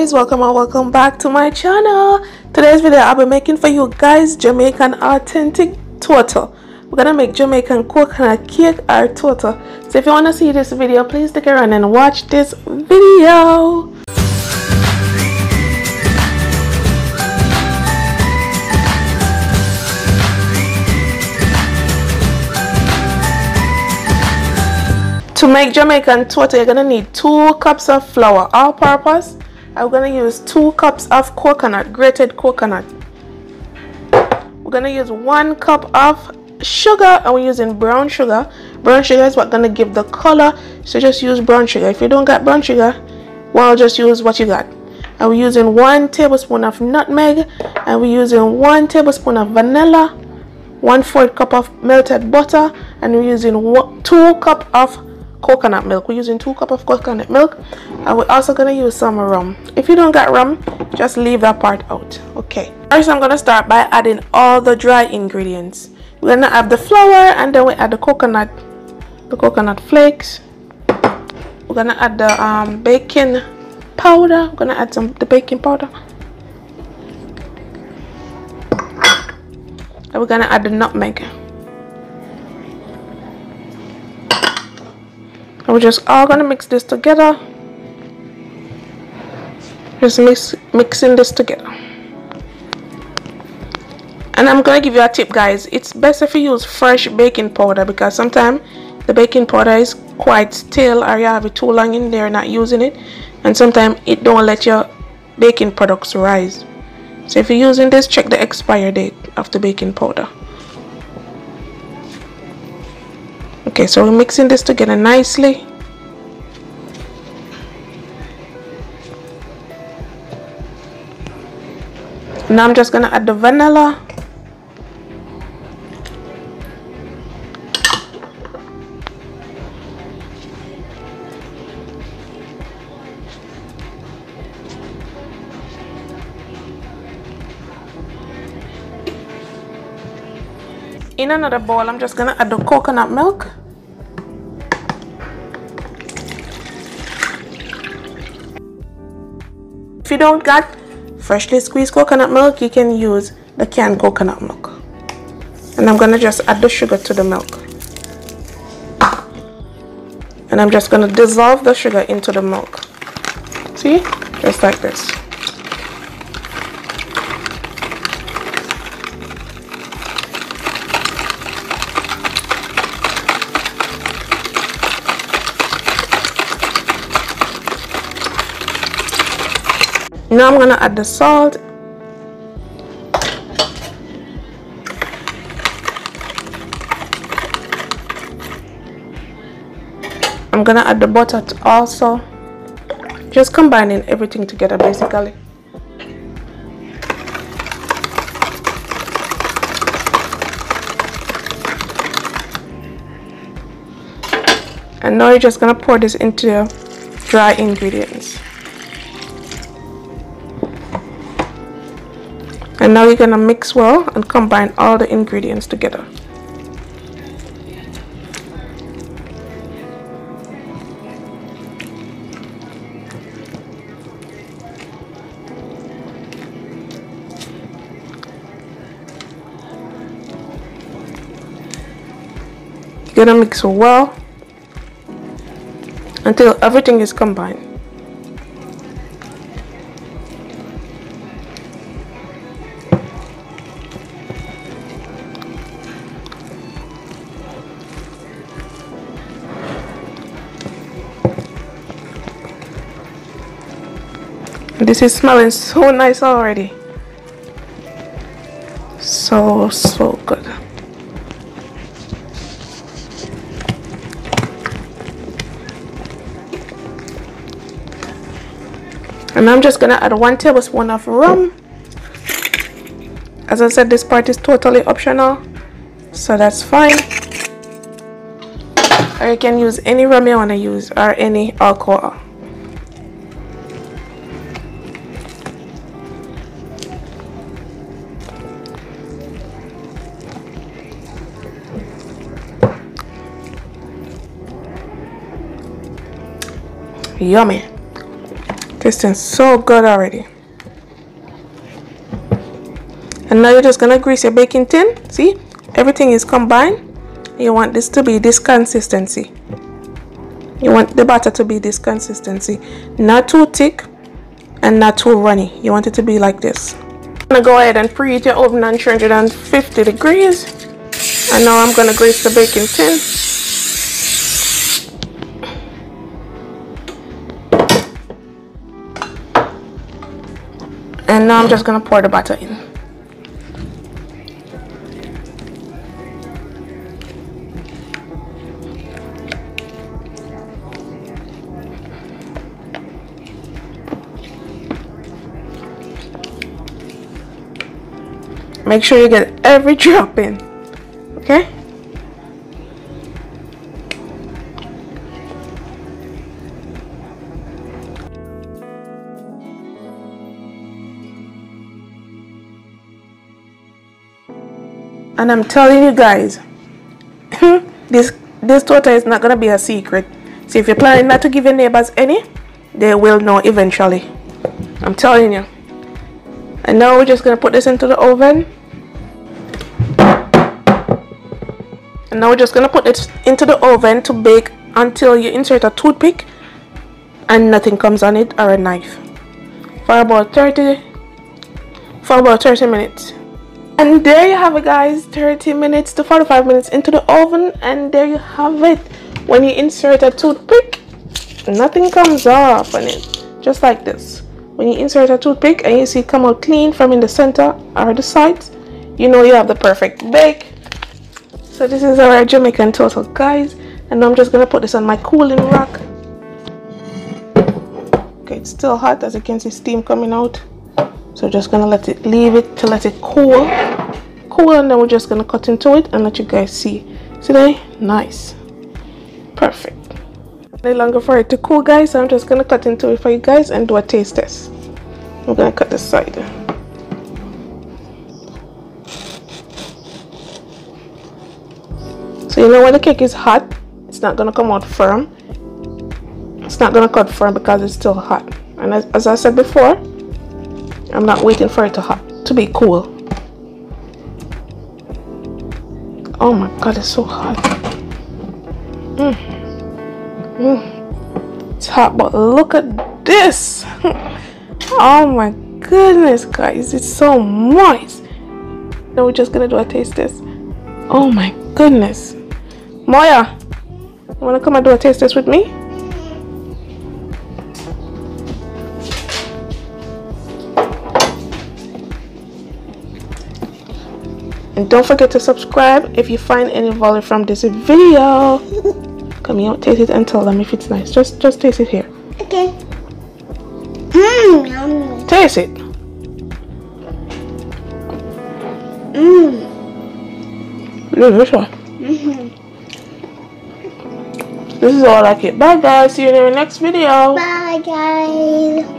guys, welcome back to my channel. Today's video I'll be making for you guys Jamaican authentic Toto. We're gonna make Jamaican coconut cake or Toto. So if you want to see this video, please stick around and watch this video. To make Jamaican Toto, you're gonna need 2 cups of flour all purpose. I'm gonna use 2 cups of coconut, grated coconut. We're gonna use 1 cup of sugar, and we're using brown sugar. Brown sugar is what's gonna give the color, so just use brown sugar. If you don't got brown sugar, well, just use what you got. And we're using 1 tablespoon of nutmeg, and we're using 1 tablespoon of vanilla, 1/4 cup of melted butter, and we're using 2 cups of coconut milk. We're using 2 cups of coconut milk, and we're also going to use some rum. If you don't got rum, just leave that part out. Okay, first I'm going to start by adding all the dry ingredients. We're going to add the flour, and then we add the coconut flakes. We're going to add the baking powder. We're going to add the baking powder, and we're going to add the nutmeg. And we're just all gonna mix this together. Just mixing this together. And I'm gonna give you a tip, guys. It's best if you use fresh baking powder, because sometimes the baking powder is quite stale, or you have it too long in there not using it, and sometimes it don't let your baking products rise. So if you're using this, check the expiry date of the baking powder. Okay, so we're mixing this together nicely. Now I'm just gonna add the vanilla. In another bowl, I'm just gonna add the coconut milk. If you don't got freshly squeezed coconut milk, you can use the canned coconut milk. And I'm gonna just add the sugar to the milk. And I'm just gonna dissolve the sugar into the milk. See? Just like this. Now I'm gonna add the salt. I'm gonna add the butter also. Just combining everything together basically. And now you're just gonna pour this into your dry ingredients. And now you're gonna mix well and combine all the ingredients together. You're gonna mix well until everything is combined. This is smelling so nice already. So good. And I'm just gonna add 1 tablespoon of rum. As I said, this part is totally optional, so that's fine. Or you can use any rum you wanna use, or any alcohol. Yummy. Tasting so good already. And now you're just gonna grease your baking tin. See, everything is combined. You want this to be this consistency. You want the batter to be this consistency, not too thick and not too runny. You want it to be like this. I'm gonna go ahead and preheat your oven on 350 degrees. And now I'm gonna grease the baking tin. And now I'm just gonna pour the batter in. Make sure you get every drop in, okay? And I'm telling you guys, this toto is not gonna be a secret. So if you're planning not to give your neighbors any, they will know eventually. I'm telling you. And now we're just gonna put this into the oven. And now we're just gonna put it into the oven to bake until you insert a toothpick and nothing comes on it, or a knife, for about 30 minutes. And there you have it, guys. 30 minutes to 45 minutes into the oven, and there you have it. When you insert a toothpick, nothing comes off on it, just like this. When you insert a toothpick and you see it come out clean from in the center or the sides, you know you have the perfect bake. So this is our Jamaican Toto, guys. And now I'm just gonna put this on my cooling rack. Okay, it's still hot, as you can see steam coming out. So just gonna leave it to let it cool, and then we're just gonna cut into it and let you guys see. See there? Nice, perfect. No longer for it to cool, guys, so I'm just gonna cut into it for you guys and do a taste test. I'm gonna cut this side. So you know when the cake is hot, it's not gonna come out firm. It's not gonna cut firm because it's still hot. And as I said before, I'm not waiting for it to be cool. Oh my god, it's so hot. It's hot, but look at this. Oh my goodness, guys, it's so moist. Now we're just gonna do a taste test. Oh my goodness. Moya, you wanna come and do a taste test with me? And don't forget to subscribe if you find any value from this video. Come here, taste it and tell them if it's nice. Just taste it here. Okay. Taste it. Delicious. This is all I get. Bye guys. See you in the next video. Bye guys.